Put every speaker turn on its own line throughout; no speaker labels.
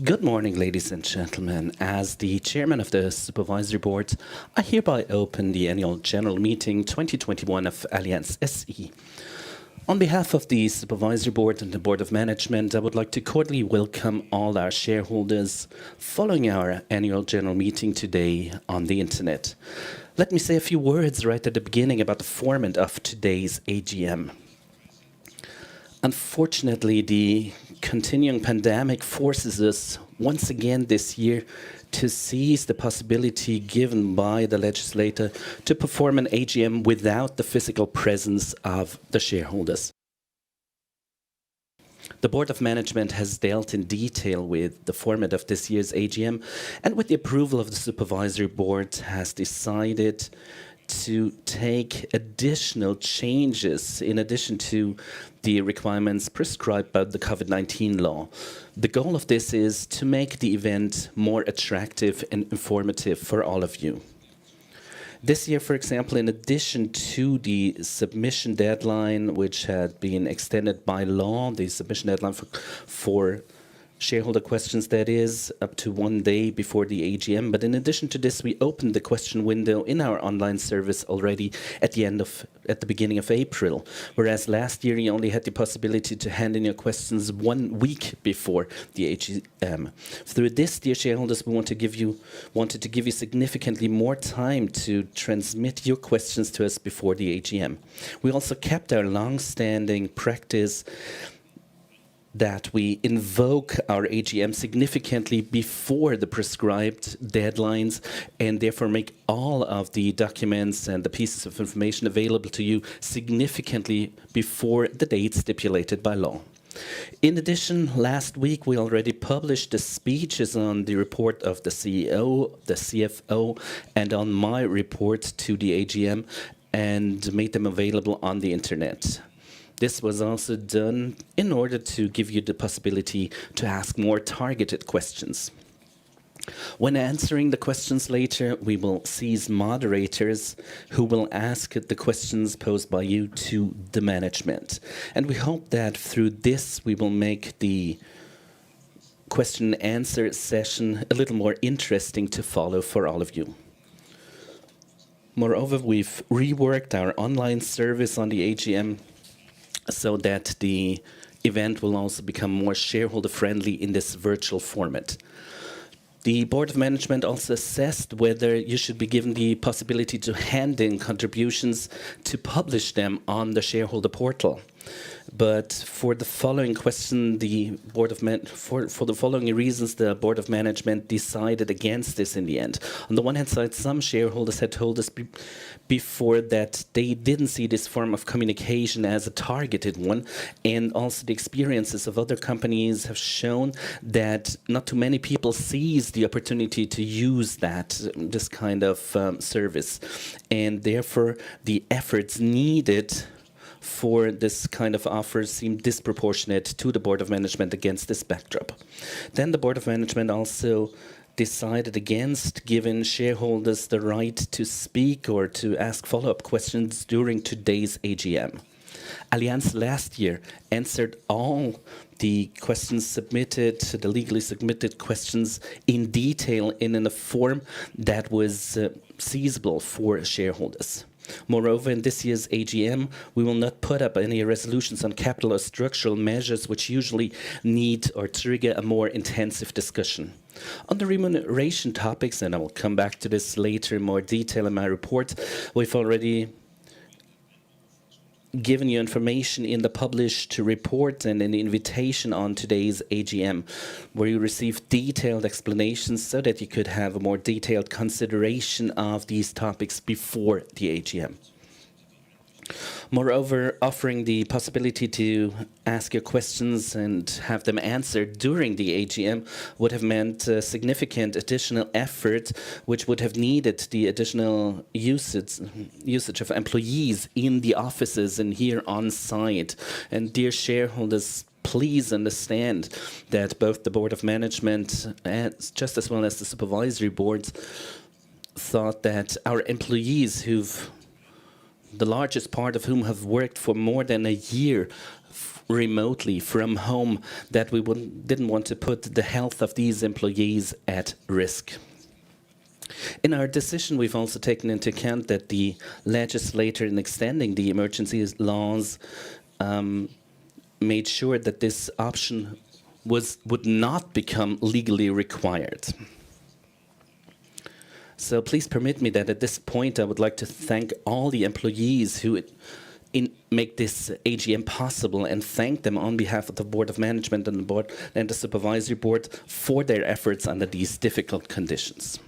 Good morning, ladies and gentlemen. As the chairman of the supervisory board, I hereby open the annual general meeting 2021 of Allianz SE. On behalf of the supervisory board and the board of management, I would like to cordially welcome all our shareholders following our annual general meeting today on the internet. Let me say a few words right at the beginning about the format of today's AGM. Unfortunately, the continuing pandemic forces us once again this year to seize the possibility given by the legislator to perform an AGM without the physical presence of the shareholders. The Board of Management has dealt in detail with the format of this year's AGM, and with the approval of the Supervisory Board has decided to take additional changes in addition to the requirements prescribed by the COVID-19 law. The goal of this is to make the event more attractive and informative for all of you. This year, for example, in addition to the submission deadline, which had been extended by law, the submission deadline for shareholder questions, that is, up to 1 day before the AGM. But in addition to this, we opened the question window in our online service already at the beginning of April, whereas last year you only had the possibility to hand in your questions 1 week before the AGM. Through this, dear shareholders, we wanted to give you significantly more time to transmit your questions to us before the AGM. We also kept our long-standing practice that we invoke our AGM significantly before the prescribed deadlines and therefore make all of the documents and the pieces of information available to you significantly before the date stipulated by law. In addition, last week we already published the speeches on the report of the CEO, the CFO, and on my report to the AGM, and made them available on the internet. This was also done in order to give you the possibility to ask more targeted questions. When answering the questions later, we will seize moderators who will ask the questions posed by you to the management. And we hope that through this we will make the question and answer session a little more interesting to follow for all of you. Moreover, we've reworked our online service on the AGM so that the event will also become more shareholder-friendly in this virtual format. The Board of Management also assessed whether you should be given the possibility to hand in contributions to publish them on the shareholder portal. But for the following question, for the following reasons, the Board of Management decided against this in the end. On the one hand side, some shareholders had told us before that they didn't see this form of communication as a targeted one, and also the experiences of other companies have shown that not too many people seize the opportunity to use this kind of service, and therefore the efforts needed for this kind of offers seemed disproportionate to the Board of Management against this backdrop. Then the Board of Management also decided against giving shareholders the right to speak or to ask follow-up questions during today's AGM. Allianz last year answered all the questions submitted, the legally submitted questions, in detail and in a form that was seizable for shareholders. Moreover, in this year's AGM, we will not put up any resolutions on capital or structural measures which usually need or trigger a more intensive discussion. On the remuneration topics, and I will come back to this later in more detail in my report, we've already given you information in the published report and an invitation on today's AGM, where you received detailed explanations so that you could have a more detailed consideration of these topics before the AGM. Moreover, offering the possibility to ask your questions and have them answered during the AGM would have meant significant additional effort, which would have needed the additional usage of employees in the offices and here on site. And dear shareholders, please understand that both the Board of Management, just as well as the Supervisory Board, thought that our employees, the largest part of whom have worked for more than a year remotely from home, that we didn't want to put the health of these employees at risk. In our decision, we've also taken into account that the legislator, in extending the emergency laws, made sure that this option would not become legally required. So please permit me that at this point I would like to thank all the employees who make this AGM possible, and thank them on behalf of the Board of Management and the Board and the Supervisory Board for their efforts under these difficult conditions.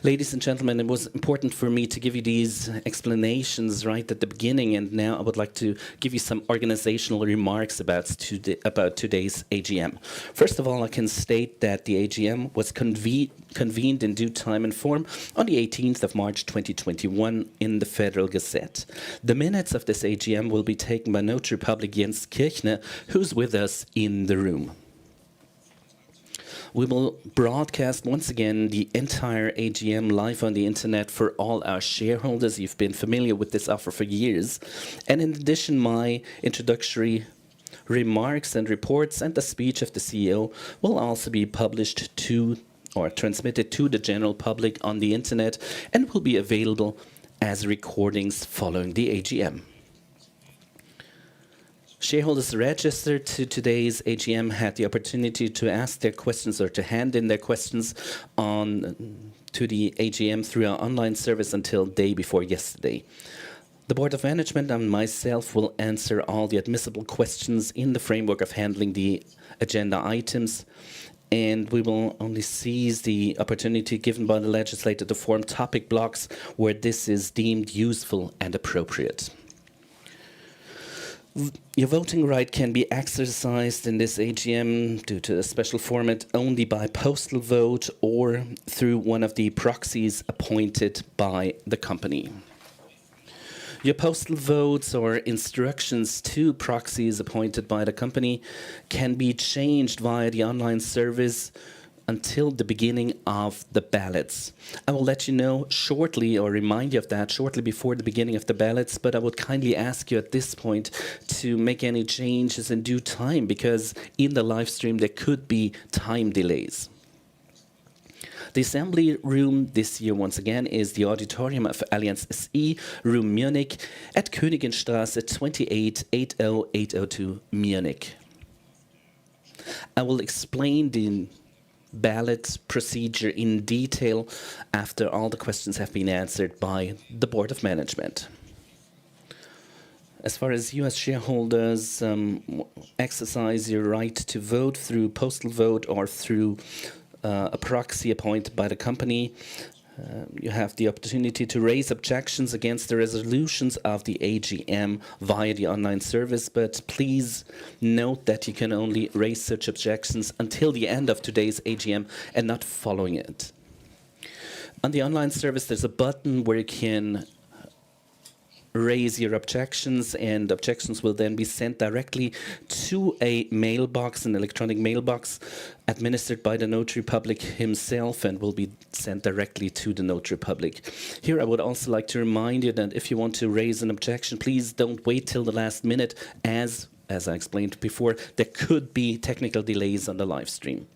Ladies and gentlemen, it was important for me to give you these explanations right at the beginning, and now I would like to give you some organizational remarks about today's AGM. First of all, I can state that the AGM was convened in due time and form on the 18th of March 2021 in the Federal Gazette. The minutes of this AGM will be taken by Notary Public Jens Kirchner, who's with us in the room. We will broadcast once again the entire AGM live on the internet for all our shareholders. You've been familiar with this offer for years. And in addition, my introductory remarks and reports and the speech of the CEO will also be published to or transmitted to the general public on the internet and will be available as recordings following the AGM. Shareholders registered to today's AGM had the opportunity to ask their questions or to hand in their questions to the AGM through our online service until day before yesterday. The Board of Management and myself will answer all the admissible questions in the framework of handling the agenda items, and we will only seize the opportunity given by the legislator to form topic blocks where this is deemed useful and appropriate. Your voting right can be exercised in this AGM due to a special format only by postal vote or through one of the proxies appointed by the company. Your postal votes or instructions to proxies appointed by the company can be changed via the online service until the beginning of the ballots. I will let you know shortly, or remind you of that shortly before the beginning of the ballots, but I would kindly ask you at this point to make any changes in due time, because in the live stream there could be time delays. The assembly room this year, once again, is the auditorium of Allianz SE, Room Munich, at Königinstraße 28 80802 Munich. I will explain the ballot procedure in detail after all the questions have been answered by the Board of Management. As far as you as shareholders exercise your right to vote through postal vote or through a proxy appointed by the company, you have the opportunity to raise objections against the resolutions of the AGM via the online service, but please note that you can only raise such objections until the end of today's AGM and not following it. On the online service, there's a button where you can raise your objections, and objections will then be sent directly to a mailbox, an electronic mailbox administered by the Notary Public himself, and will be sent directly to the Notary Public. Here I would also like to remind you that if you want to raise an objection, please don't wait till the last minute, as I explained before, there could be technical delays on the live stream.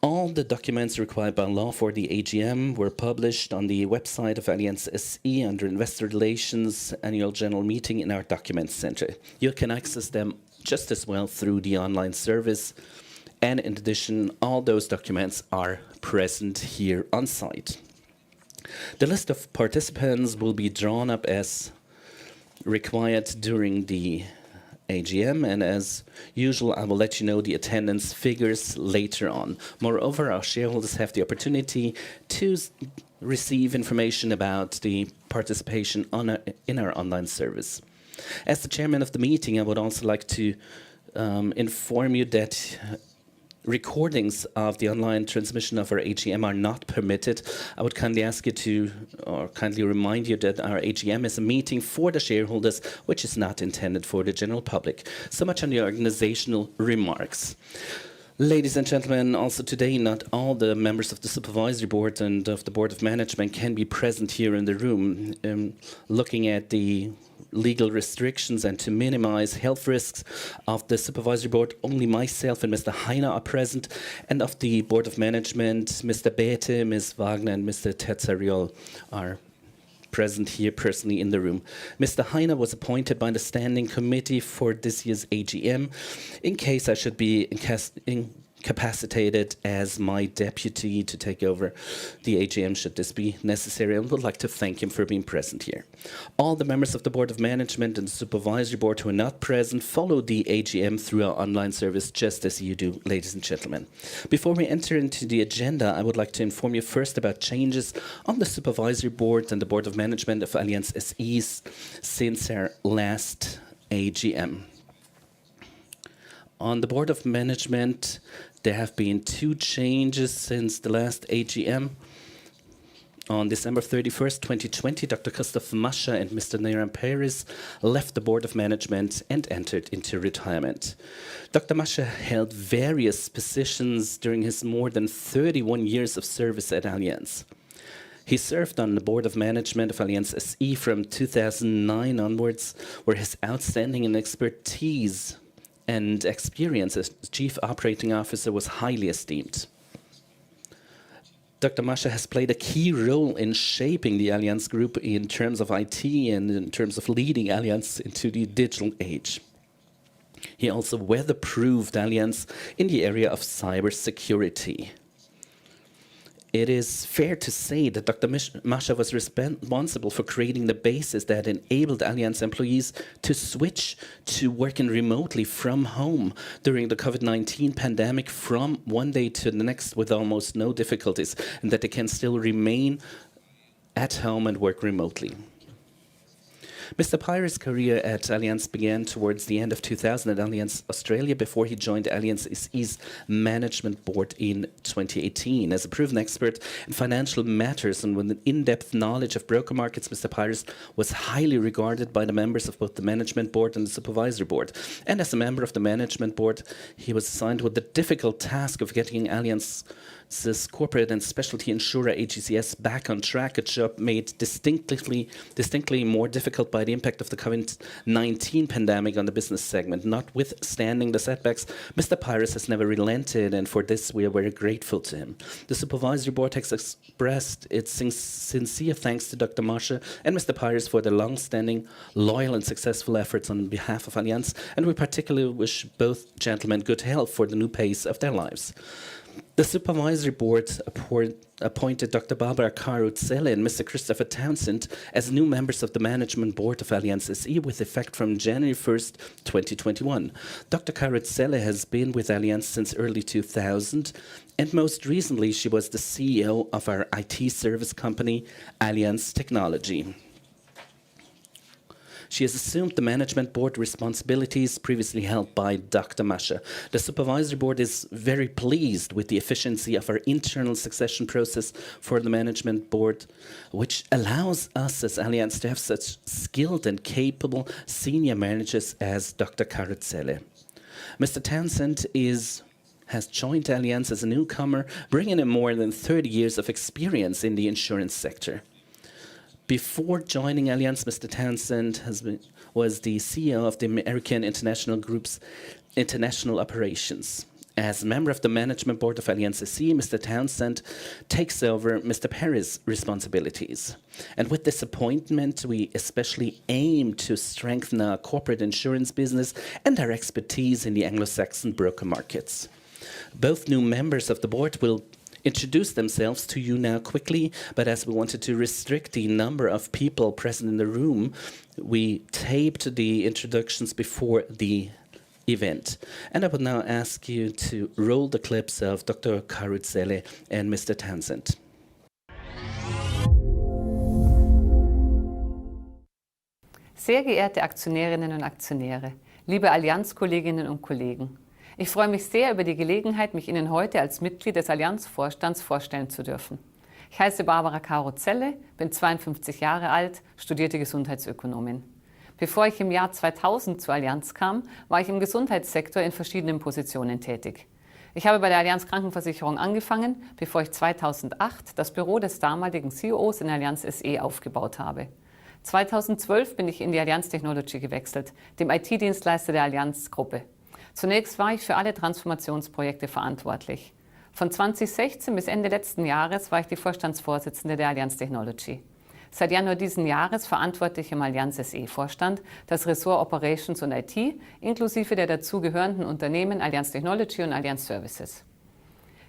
All the documents required by law for the AGM were published on the website of Allianz SE under Investor Relations Annual General Meeting in our Documents Center. You can access them just as well through the online service. And in addition, all those documents are present here on site. The list of participants will be drawn up as required during the AGM, and as usual, I will let you know the attendance figures later on. Moreover, our shareholders have the opportunity to receive information about the participation in our online service. As the chairman of the meeting, I would also like to inform you that recordings of the online transmission of our AGM are not permitted. I would kindly ask you to, or kindly remind you that our AGM is a meeting for the shareholders, which is not intended for the general public. So much on the organizational remarks. Ladies and gentlemen, also today, not all the members of the Supervisory Board and of the Board of Management can be present here in the room. Looking at the legal restrictions and to minimize health risks of the Supervisory Board, only myself and Mr. Heiner are present, and of the Board of Management, Mr. Bethe, Ms. Wagner and Mr. Terzariol are present here personally in the room. Mr. Heiner was appointed by the Standing Committee for this year's AGM in case I should be incapacitated as my deputy to take over the AGM should this be necessary, and would like to thank him for being present here. All the members of the Board of Management and the Supervisory Board who are not present follow the AGM through our online service, just as you do, ladies and gentlemen. Before we enter into the agenda, I would like to inform you first about changes on the Supervisory Board and the Board of Management of Allianz SE since our last AGM. On the Board of Management, there have been 2 changes since the last AGM. On December 31st, 2020, Dr. Christoph Mascher and Mr. Neiran Paris left the Board of Management and entered into retirement. Dr. Mascher held various positions during his more than 31 years of service at Allianz. He served on the Board of Management of Allianz SE from 2009 onwards, where his outstanding and expertise and experience as Chief Operating Officer was highly esteemed. Dr. Mascher has played a key role in shaping the Allianz Group in terms of IT and in terms of leading Allianz into the digital age. He also weatherproofed Allianz in the area of cybersecurity. It is fair to say that Dr. Mascher was responsible for creating the basis that enabled Allianz employees to switch to working remotely from home during the COVID-19 pandemic from one day to the next with almost no difficulties, and that they can still remain at home and work remotely. Mr. Pires' career at Allianz began towards the end of 2000 at Allianz Australia before he joined Allianz SE's management board in 2018. As a proven expert in financial matters and with an in-depth knowledge of broker markets, Mr. Pires was highly regarded by the members of both the management board and the supervisory board. And as a member of the management board, he was assigned with the difficult task of getting Allianz's corporate and specialty insurer AGCS back on track, a job made distinctly more difficult by the impact of the COVID-19 pandemic on the business segment. Notwithstanding the setbacks, Mr. Pires has never relented, and for this we are very grateful to him. The Supervisory Board has expressed its sincere thanks to Dr. Mascher and Mr. Pires for their long-standing, loyal and successful efforts on behalf of Allianz, and we particularly wish both gentlemen good health for the new pace of their lives. The Supervisory Board appointed Dr. Barbara Carutzelle and Mr. Christopher Townsend as new members of the Management Board of Allianz SE with effect from January 1st, 2021. Dr. Carutzelle has been with Allianz since early 2000, and most recently she was the CEO of our IT service company, Allianz Technology. She has assumed the management board responsibilities previously held by Dr. Mascher. The Supervisory Board is very pleased with the efficiency of our internal succession process for the management board, which allows us as Allianz to have such skilled and capable senior managers as Dr. Carutzelle. Mr. Townsend has joined Allianz as a newcomer, bringing in more than 30 years of experience in the insurance sector. Before joining Allianz, Mr. Townsend was the CEO of the American International Group's international operations. As a member of the management board of Allianz SE, Mr. Townsend takes over Mr. Paris' responsibilities. And with this appointment, we especially aim to strengthen our corporate insurance business and our expertise in the Anglo-Saxon broker markets. Both new members of the board will introduce themselves to you now quickly, but as we wanted to restrict the number of people present in the room, we taped the introductions before the event. And I would now ask you to roll the clips of Dr. Carutzelle and Mr. Townsend.
Sehr geehrte Aktionärinnen und Aktionäre, liebe Allianz-Kolleginnen und Kollegen, ich freue mich sehr über die Gelegenheit, mich Ihnen heute als Mitglied des Allianz-Vorstands vorstellen zu dürfen. Ich heiße Barbara Carutzelle, bin 52 Jahre alt, studierte Gesundheitsökonomin. Bevor ich im Jahr 2000 zur Allianz kam, war ich im Gesundheitssektor in verschiedenen Positionen tätig. Ich habe bei der Allianz Krankenversicherung angefangen, bevor ich 2008 das Büro des damaligen CEOs in Allianz SE aufgebaut habe. 2012 bin ich in die Allianz Technology gewechselt, dem IT-Dienstleister der Allianz Gruppe. Zunächst war ich für alle Transformationsprojekte verantwortlich. Von 2016 bis Ende letzten Jahres war ich die Vorstandsvorsitzende der Allianz Technology. Seit Januar diesen Jahres verantworte ich im Allianz SE-Vorstand das Ressort Operations und IT, inklusive der dazugehörenden Unternehmen Allianz Technology und Allianz Services.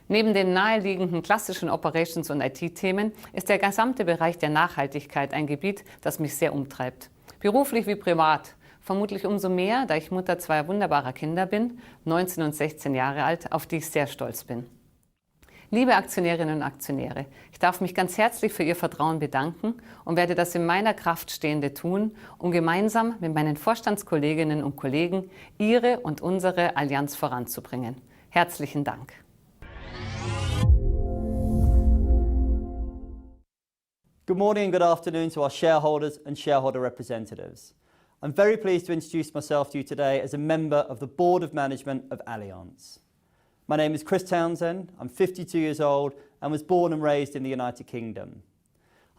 Neben den naheliegenden klassischen Operations- und IT-Themen ist der gesamte Bereich der Nachhaltigkeit ein Gebiet, das mich sehr umtreibt. Beruflich wie privat. Vermutlich umso mehr, da ich Mutter zweier wunderbarer Kinder bin, 19 und 16 Jahre alt, auf die ich sehr stolz bin. Liebe Aktionärinnen und Aktionäre, ich darf mich ganz herzlich für Ihr Vertrauen bedanken und werde das in meiner Kraft Stehende tun, um gemeinsam mit meinen Vorstandskolleginnen und Kollegen Ihre und unsere Allianz voranzubringen. Herzlichen Dank.
Good morning and good afternoon to our shareholders and shareholder representatives. I'm very pleased to introduce myself to you today as a member of the Board of Management of Allianz. My name is Chris Townsend, I'm 52 years old and was born and raised in the United Kingdom.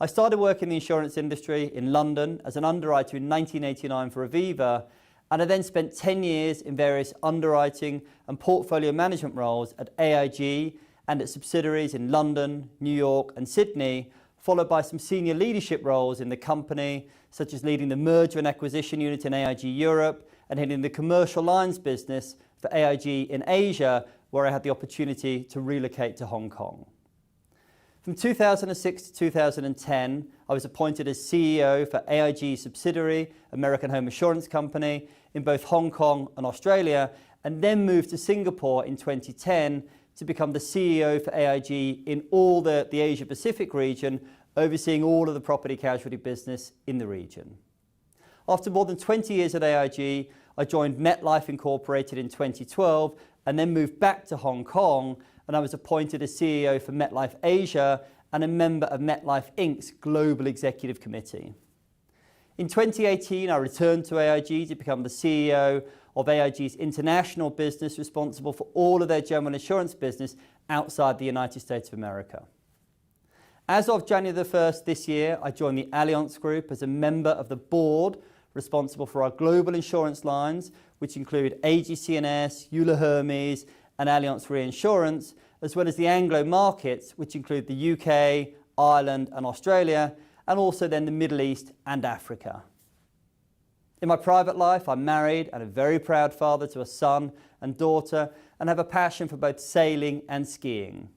I started work in the insurance industry in London as an underwriter in 1989 for Aviva, and I then spent 10 years in various underwriting and portfolio management roles at AIG and at subsidiaries in London, New York and Sydney, followed by some senior leadership roles in the company, such as leading the merger and acquisition unit in AIG Europe and heading the commercial lines business for AIG in Asia, where I had the opportunity to relocate to Hong Kong. From 2006 to 2010, I was appointed as CEO for AIG subsidiary, American Home Assurance Company, in both Hong Kong and Australia, and then moved to Singapore in 2010 to become the CEO for AIG in all the Asia Pacific region, overseeing all of the property casualty business in the region. After more than 20 years at AIG, I joined MetLife Incorporated in 2012 and then moved back to Hong Kong, and I was appointed as CEO for MetLife Asia and a member of MetLife Inc.'s Global Executive Committee. In 2018, I returned to AIG to become the CEO of AIG's international business, responsible for all of their general insurance business outside the United States of America. As of January the 1st this year, I joined the Allianz Group as a member of the board responsible for our global insurance lines, which include AGCS, Euler Hermes and Allianz Reinsurance, as well as the Anglo markets, which include the UK, Ireland and Australia, and also then the Middle East and Africa. In my private life, I'm married and a very proud father to a son and daughter, and have a passion for both sailing and skiing.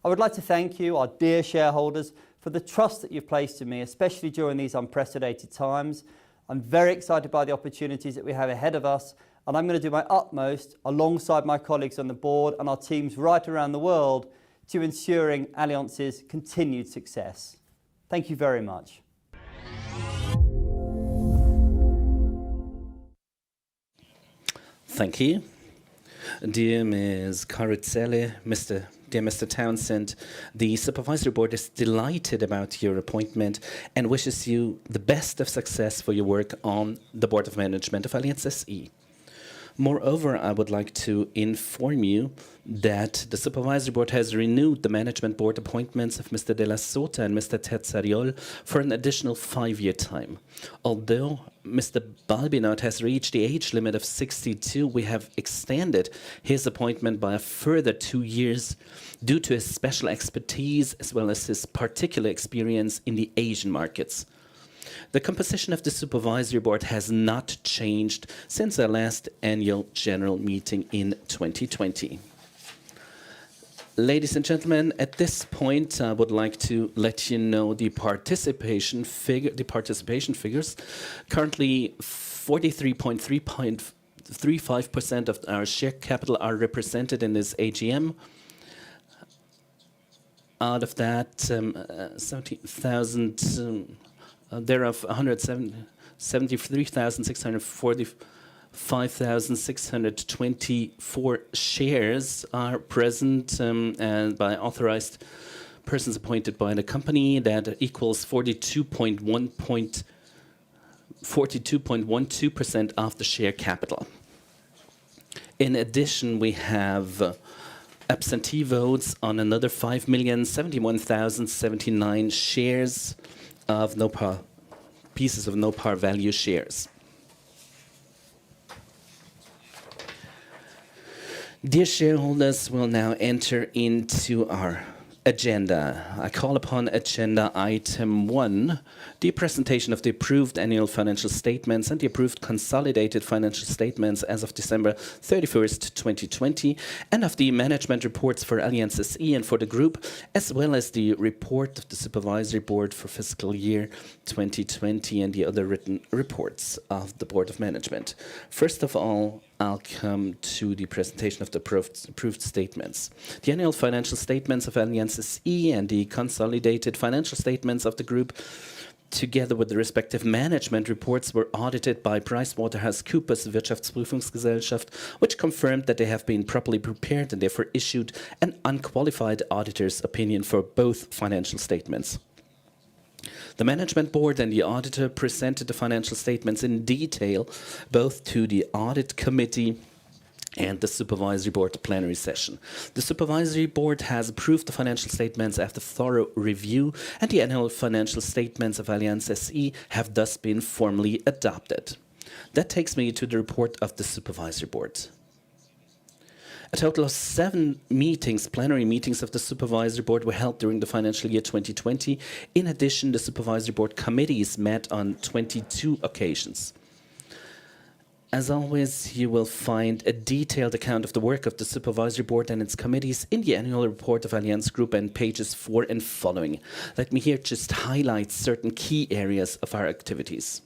I would like to thank you, our dear shareholders, for the trust that you've placed in me, especially during these unprecedented times. I'm very excited by the opportunities that we have ahead of us, and I'm going to do my utmost, alongside my colleagues on the board and our teams right around the world, to ensuring Allianz's continued success. Thank you very much.
Thank you. Dear Ms. Caricelli, dear Mr. Townsend, the Supervisory Board is delighted about your appointment and wishes you the best of success for your work on the Board of Management of Allianz SE. Moreover, I would like to inform you that the Supervisory Board has renewed the Management Board appointments of Mr. De La Sota and Mr. Terzariol for an additional 5-year time. Although Mr. Balbinot has reached the age limit of 62, we have extended his appointment by a further 2 years due to his special expertise as well as his particular experience in the Asian markets. The composition of the Supervisory Board has not changed since our last annual general meeting in 2020. Ladies and gentlemen, at this point, I would like to let you know the participation figures. Currently, 43.35% of our share capital are represented in this AGM. Out of that, 70,000. Thereof, 173,645,624 shares are present and by authorized persons appointed by the company. That equals 42.12% of the share capital. In addition, we have absentee votes on another 5,071,079 shares of no par pieces of no par value shares. Dear shareholders, we'll now enter into our agenda. I call upon agenda item 1, the presentation of the approved annual financial statements and the approved consolidated financial statements as of December 31st, 2020, and of the management reports for Allianz SE and for the group, as well as the report of the supervisory board for fiscal year 2020 and the other written reports of the board of management. First of all, I'll come to the presentation of the approved statements. The annual financial statements of Allianz SE and the consolidated financial statements of the group, together with the respective management reports, were audited by PricewaterhouseCoopers Wirtschaftsprüfungsgesellschaft, which confirmed that they have been properly prepared and therefore issued an unqualified auditor's opinion for both financial statements. The management board and the auditor presented the financial statements in detail both to the audit committee and the supervisory board plenary session. The supervisory board has approved the financial statements after thorough review, and the annual financial statements of Allianz SE have thus been formally adopted. That takes me to the report of the supervisory board. A total of 7 meetings, plenary meetings of the Supervisory Board were held during the financial year 2020. In addition, the Supervisory Board committees met on 22 occasions. As always, you will find a detailed account of the work of the Supervisory Board and its committees in the annual report of Allianz Group and pages 4 and following. Let me here just highlight certain key areas of our activities.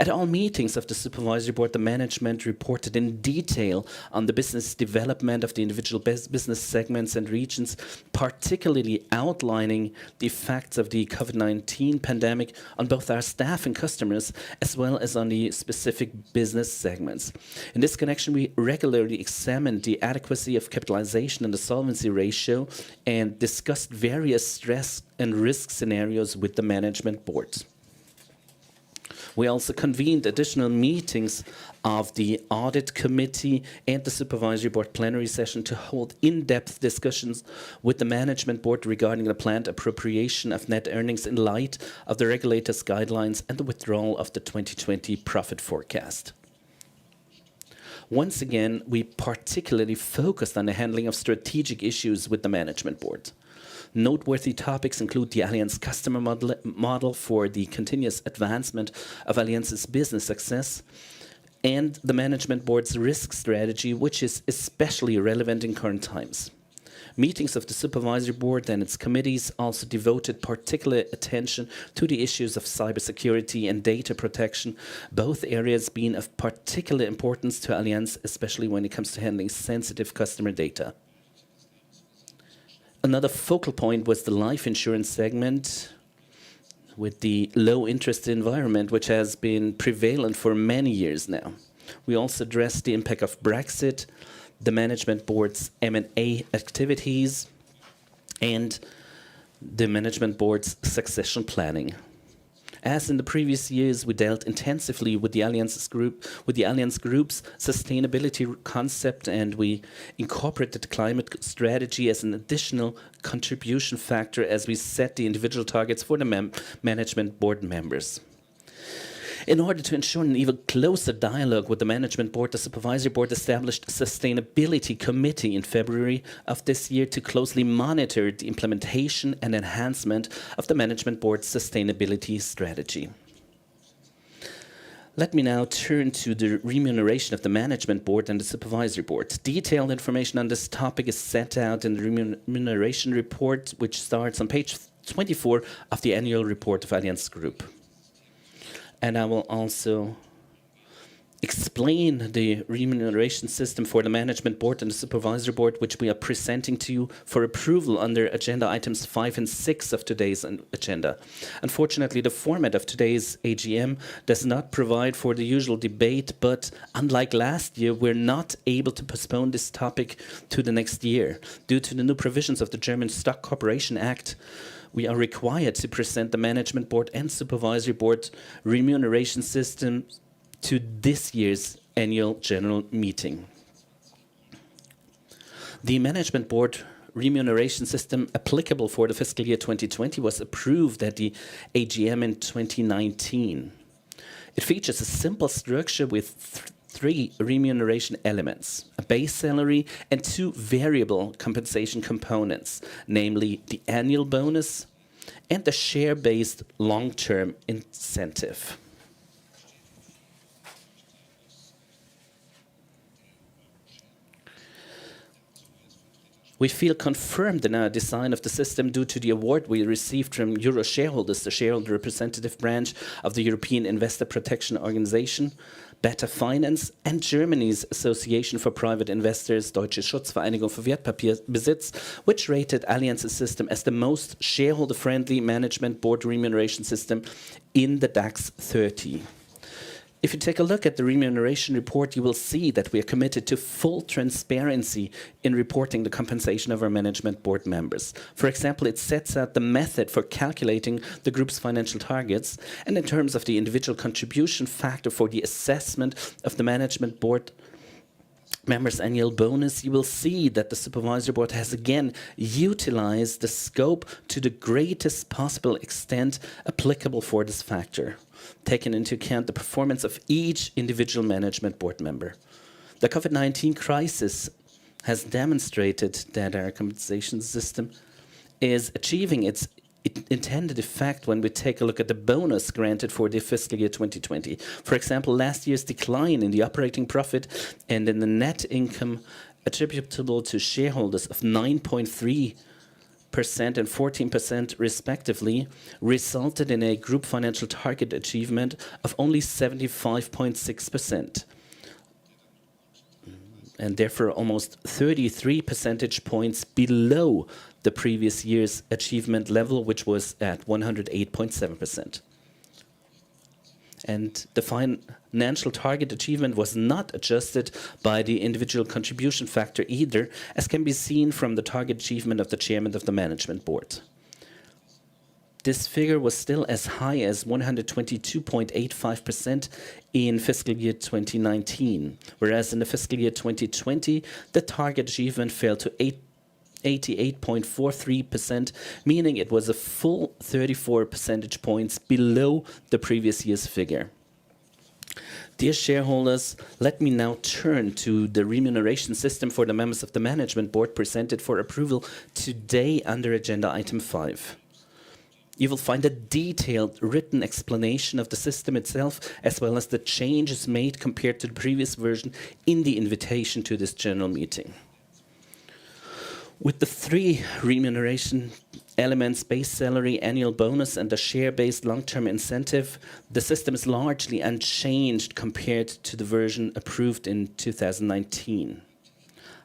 At all meetings of the Supervisory Board, the management reported in detail on the business development of the individual business segments and regions, particularly outlining the effects of the COVID-19 pandemic on both our staff and customers, as well as on the specific business segments. In this connection, we regularly examined the adequacy of capitalization and the solvency ratio and discussed various stress and risk scenarios with the management board. We also convened additional meetings of the Audit Committee and the Supervisory Board plenary session to hold in-depth discussions with the Management Board regarding the planned appropriation of net earnings in light of the regulator's guidelines and the withdrawal of the 2020 profit forecast. Once again, we particularly focused on the handling of strategic issues with the Management Board. Noteworthy topics include the Allianz customer model for the continuous advancement of Allianz's business success and the Management Board's risk strategy, which is especially relevant in current times. Meetings of the Supervisory Board and its committees also devoted particular attention to the issues of cybersecurity and data protection, both areas being of particular importance to Allianz, especially when it comes to handling sensitive customer data. Another focal point was the life insurance segment with the low interest environment, which has been prevalent for many years now. We also addressed the impact of Brexit, the Management Board's M&A activities, and the Management Board's succession planning. As in the previous years, we dealt intensively with the Allianz Group's sustainability concept, and we incorporated the climate strategy as an additional contribution factor as we set the individual targets for the Management Board members. In order to ensure an even closer dialogue with the Management Board, the Supervisory Board established a Sustainability Committee in February of this year to closely monitor the implementation and enhancement of the Management Board's sustainability strategy. Let me now turn to the remuneration of the Management Board and the Supervisory Board. Detailed information on this topic is set out in the Remuneration Report, which starts on page 24 of the annual report of Allianz Group. And I will also explain the remuneration system for the Management Board and the Supervisory Board, which we are presenting to you for approval under agenda items 5 and 6 of today's agenda. Unfortunately, the format of today's AGM does not provide for the usual debate, but unlike last year, we're not able to postpone this topic to the next year. Due to the new provisions of the German Stock Corporation Act, we are required to present the Management Board and Supervisory Board remuneration system to this year's annual general meeting. The Management Board remuneration system applicable for the fiscal year 2020 was approved at the AGM in 2019. It features a simple structure with three remuneration elements: a base salary and two variable compensation components, namely the annual bonus and the share-based long-term incentive. We feel confirmed in our design of the system due to the award we received from Euro Shareholders, the shareholder representative branch of the European Investor Protection Organization, Better Finance, and Germany's Association for Private Investors, Deutsche Schutzvereinigung für Wertpapierbesitz, which rated Allianz's system as the most shareholder-friendly management board remuneration system in the DAX 30. If you take a look at the remuneration report, you will see that we are committed to full transparency in reporting the compensation of our management board members. For example, it sets out the method for calculating the group's financial targets, and in terms of the individual contribution factor for the assessment of the management board members' annual bonus, you will see that the supervisory board has again utilized the scope to the greatest possible extent applicable for this factor, taking into account the performance of each individual management board member. The COVID-19 crisis has demonstrated that our compensation system is achieving its intended effect when we take a look at the bonus granted for the fiscal year 2020. For example, last year's decline in the operating profit and in the net income attributable to shareholders of 9.3% and 14% respectively resulted in a group financial target achievement of only 75.6%. And therefore almost 33 percentage points below the previous year's achievement level, which was at 108.7%. And the financial target achievement was not adjusted by the individual contribution factor either, as can be seen from the target achievement of the chairman of the management board. This figure was still as high as 122.85% in fiscal year 2019, whereas in the fiscal year 2020, the target achievement fell to 88.43%, meaning it was a full 34 percentage points below the previous year's figure. Dear shareholders, let me now turn to the remuneration system for the members of the management board presented for approval today under agenda item 5. You will find a detailed written explanation of the system itself, as well as the changes made compared to the previous version in the invitation to this general meeting. With the three remuneration elements, base salary, annual bonus, and the share-based long-term incentive, the system is largely unchanged compared to the version approved in 2019.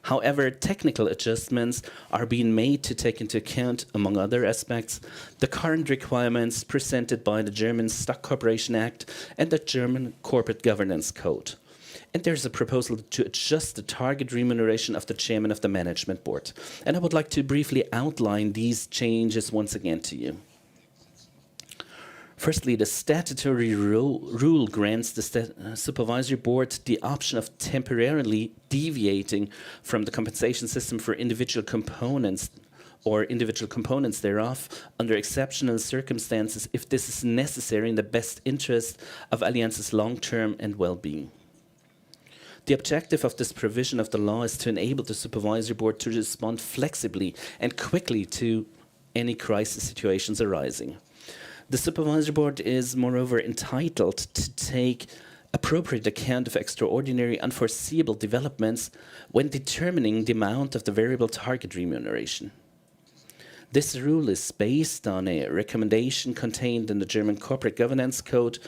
However, technical adjustments are being made to take into account, among other aspects, the current requirements presented by the German Stock Corporation Act and the German Corporate Governance Code. And there's a proposal to adjust the target remuneration of the chairman of the management board. And I would like to briefly outline these changes once again to you. Firstly, the statutory rule grants the supervisory board the option of temporarily deviating from the compensation system for individual components or individual components thereof under exceptional circumstances if this is necessary in the best interest of Allianz's long-term and well-being. The objective of this provision of the law is to enable the supervisory board to respond flexibly and quickly to any crisis situations arising. The supervisory board is moreover entitled to take appropriate account of extraordinary unforeseeable developments when determining the amount of the variable target remuneration. This rule is based on a recommendation contained in the German Corporate Governance Code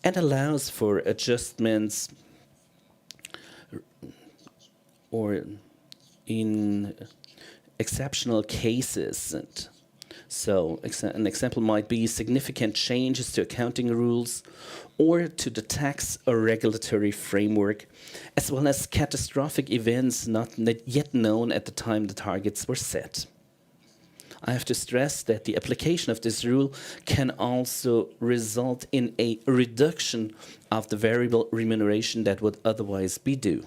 and allows for adjustments or in exceptional cases. So an example might be significant changes to accounting rules or to the tax or regulatory framework, as well as catastrophic events not yet known at the time the targets were set. I have to stress that the application of this rule can also result in a reduction of the variable remuneration that would otherwise be due.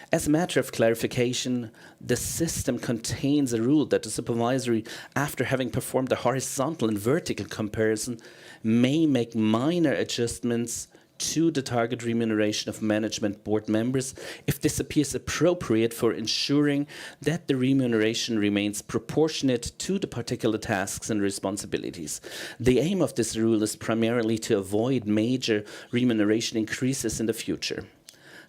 As a matter of clarification, the system contains a rule that the supervisory, after having performed a horizontal and vertical comparison, may make minor adjustments to the target remuneration of management board members if this appears appropriate for ensuring that the remuneration remains proportionate to the particular tasks and responsibilities. The aim of this rule is primarily to avoid major remuneration increases in the future.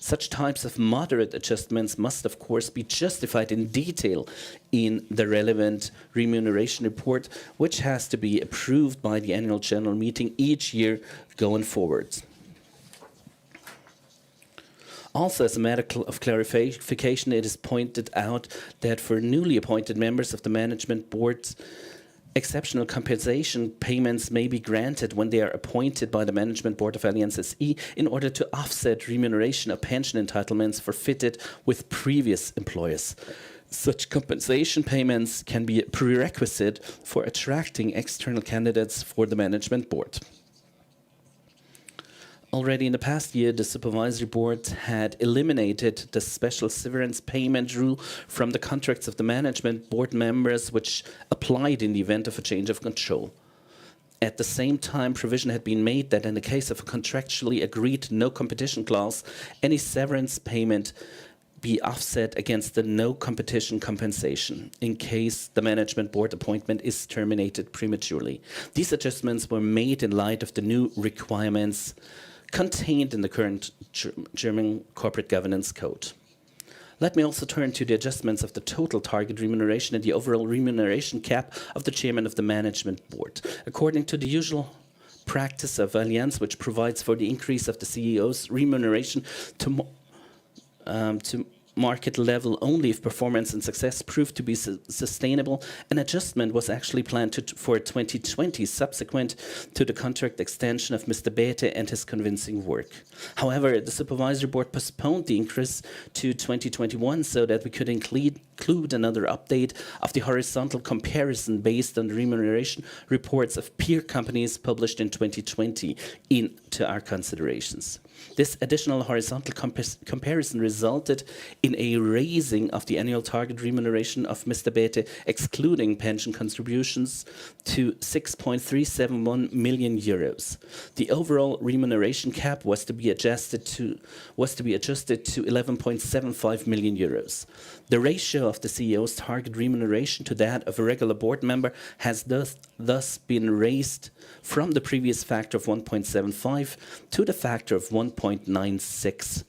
Such types of moderate adjustments must, of course, be justified in detail in the relevant remuneration report, which has to be approved by the annual general meeting each year going forward. Also, as a matter of clarification, it is pointed out that for newly appointed members of the management board, exceptional compensation payments may be granted when they are appointed by the management board of Allianz SE in order to offset remuneration of pension entitlements forfeited with previous employers. Such compensation payments can be a prerequisite for attracting external candidates for the management board. Already in the past year, the supervisory board had eliminated the special severance payment rule from the contracts of the management board members, which applied in the event of a change of control. At the same time, provision had been made that in the case of a contractually agreed no competition clause, any severance payment be offset against the no competition compensation in case the management board appointment is terminated prematurely. These adjustments were made in light of the new requirements contained in the current German corporate governance code. Let me also turn to the adjustments of the total target remuneration and the overall remuneration cap of the chairman of the management board. According to the usual practice of Allianz, which provides for the increase of the CEO's remuneration to market level only if performance and success proved to be sustainable, an adjustment was actually planned for 2020, subsequent to the contract extension of Mr. Bethe and his convincing work. However, the supervisory board postponed the increase to 2021 so that we could include another update of the horizontal comparison based on the remuneration reports of peer companies published in 2020 into our considerations. This additional horizontal comparison resulted in a raising of the annual target remuneration of Mr. Bethe, excluding pension contributions, to 6.371 million euros. The overall remuneration cap was to be adjusted to 11.75 million euros. The ratio of the CEO's target remuneration to that of a regular board member has thus been raised from the previous factor of 1.75 to the factor of 1.96.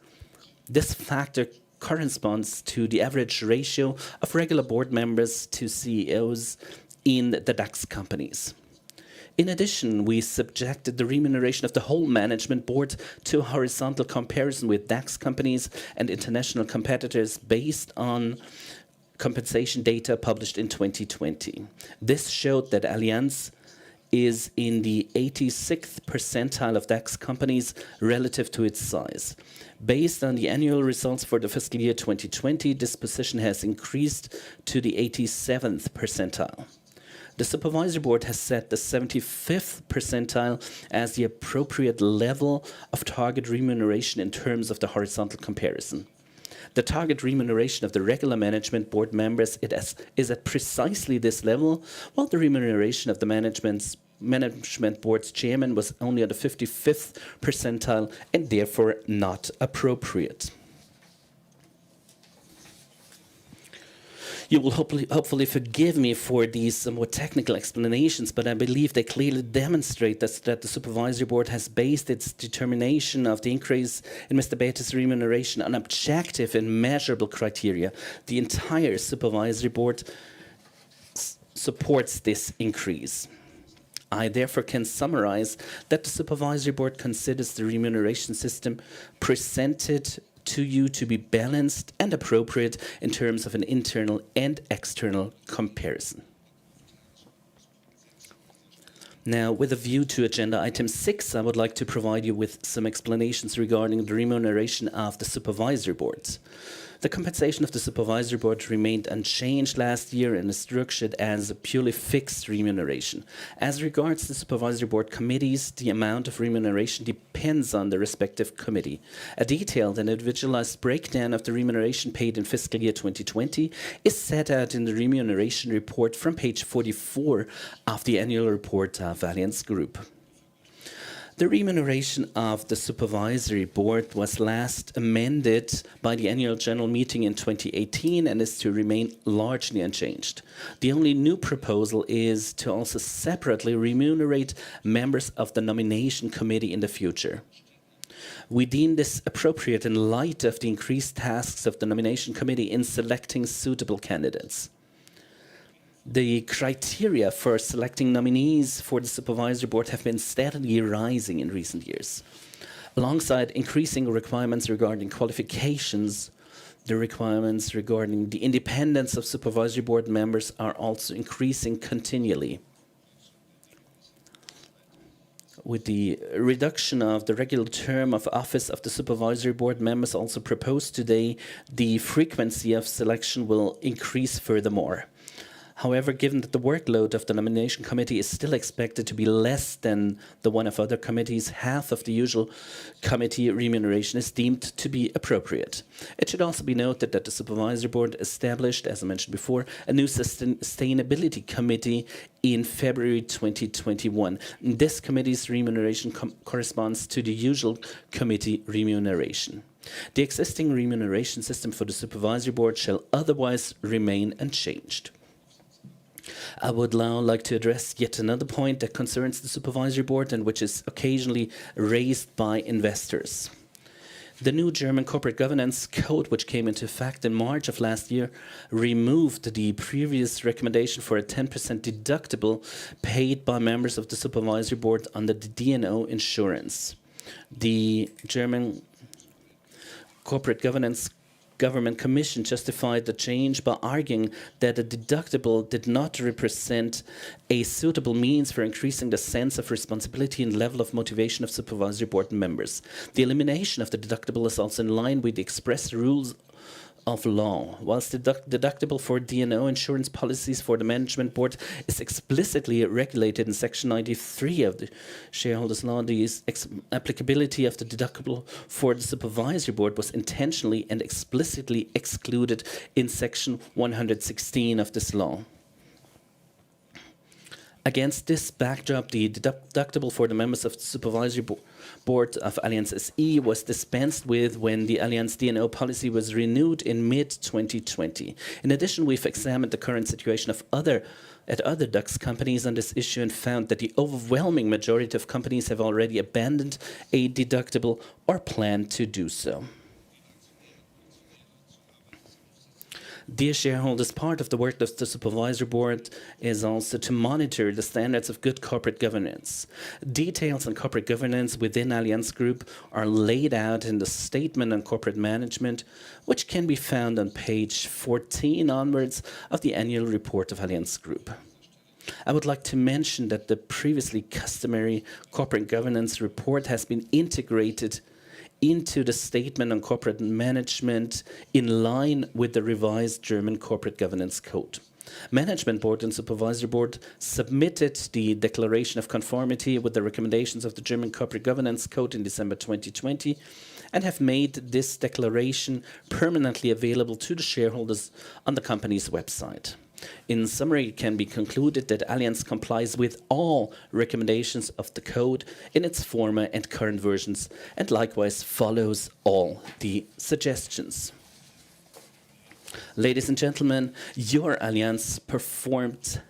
This factor corresponds to the average ratio of regular board members to CEOs in the DAX companies. In addition, we subjected the remuneration of the whole management board to a horizontal comparison with DAX companies and international competitors based on compensation data published in 2020. This showed that Allianz is in the 86th percentile of DAX companies relative to its size. Based on the annual results for the fiscal year 2020, this position has increased to the 87th percentile. The supervisory board has set the 75th percentile as the appropriate level of target remuneration in terms of the horizontal comparison. The target remuneration of the regular management board members is at precisely this level, while the remuneration of the management board's chairman was only at the 55th percentile and therefore not appropriate. You will hopefully forgive me for these somewhat technical explanations, but I believe they clearly demonstrate that the supervisory board has based its determination of the increase in Mr. Bethe's remuneration on objective and measurable criteria. The entire supervisory board supports this increase. I therefore can summarize that the supervisory board considers the remuneration system presented to you to be balanced and appropriate in terms of an internal and external comparison. Now, with a view to agenda item 6, I would like to provide you with some explanations regarding the remuneration of the supervisory board. The compensation of the Supervisory Board remained unchanged last year and is structured as a purely fixed remuneration. As regards the Supervisory Board committees, the amount of remuneration depends on the respective committee. A detailed and individualized breakdown of the remuneration paid in fiscal year 2020 is set out in the remuneration report from page 44 of the annual report of Allianz Group. The remuneration of the Supervisory Board was last amended by the Annual General Meeting in 2018 and is to remain largely unchanged. The only new proposal is to also separately remunerate members of the Nomination Committee in the future. We deem this appropriate in light of the increased tasks of the Nomination Committee in selecting suitable candidates. The criteria for selecting nominees for the Supervisory Board have been steadily rising in recent years. Alongside increasing requirements regarding qualifications, the requirements regarding the independence of Supervisory Board members are also increasing continually. With the reduction of the regular term of office of the Supervisory Board members also proposed today, the frequency of selection will increase furthermore. However, given that the workload of the Nomination Committee is still expected to be less than the one of other committees, half of the usual committee remuneration is deemed to be appropriate. It should also be noted that the Supervisory Board established, as I mentioned before, a new Sustainability Committee in February 2021. This committee's remuneration corresponds to the usual committee remuneration. The existing remuneration system for the Supervisory Board shall otherwise remain unchanged. I would now like to address yet another point that concerns the Supervisory Board and which is occasionally raised by investors. The new German Corporate Governance Code, which came into effect in March of last year, removed the previous recommendation for a 10% deductible paid by members of the Supervisory Board under the D&O insurance. The German Corporate Government Commission justified the change by arguing that a deductible did not represent a suitable means for increasing the sense of responsibility and level of motivation of Supervisory Board members. The elimination of the deductible is also in line with the express rules of law. Whilst the deductible for D&O insurance policies for the Management Board is explicitly regulated in Section 93 of the Shareholders' Law, the applicability of the deductible for the Supervisory Board was intentionally and explicitly excluded in Section 116 of this law. Against this backdrop, the deductible for the members of the Supervisory Board of Allianz SE was dispensed with when the Allianz D&O policy was renewed in mid-2020. In addition, we've examined the current situation of other DAX companies on this issue and found that the overwhelming majority of companies have already abandoned a deductible or plan to do so. Dear shareholders, part of the work of the Supervisory Board is also to monitor the standards of good corporate governance. Details on corporate governance within Allianz Group are laid out in the Statement on Corporate Management, which can be found on page 14 onwards of the annual report of Allianz Group. I would like to mention that the previously customary corporate governance report has been integrated into the Statement on Corporate Management in line with the revised German Corporate Governance Code. Management Board and Supervisory Board submitted the Declaration of Conformity with the recommendations of the German Corporate Governance Code in December 2020 and have made this declaration permanently available to the shareholders on the company's website. In summary, it can be concluded that Allianz complies with all recommendations of the code in its former and current versions and likewise follows all the suggestions. Ladies and gentlemen, your Allianz performed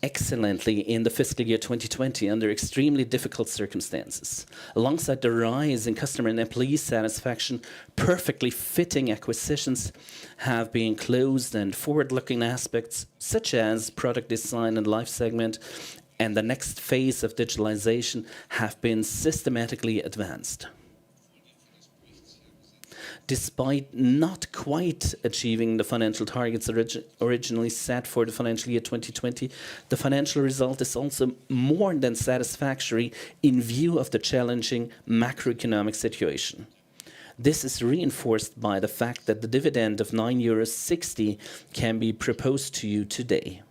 excellently in the fiscal year 2020 under extremely difficult circumstances. Alongside the rise in customer and employee satisfaction, perfectly fitting acquisitions have been closed and forward-looking aspects such as product design and life segment and the next phase of digitalization have been systematically advanced. Despite not quite achieving the financial targets originally set for the financial year 2020, the financial result is also more than satisfactory in view of the challenging macroeconomic situation. This is reinforced by the fact that the dividend of 9.60 € can be proposed to you today.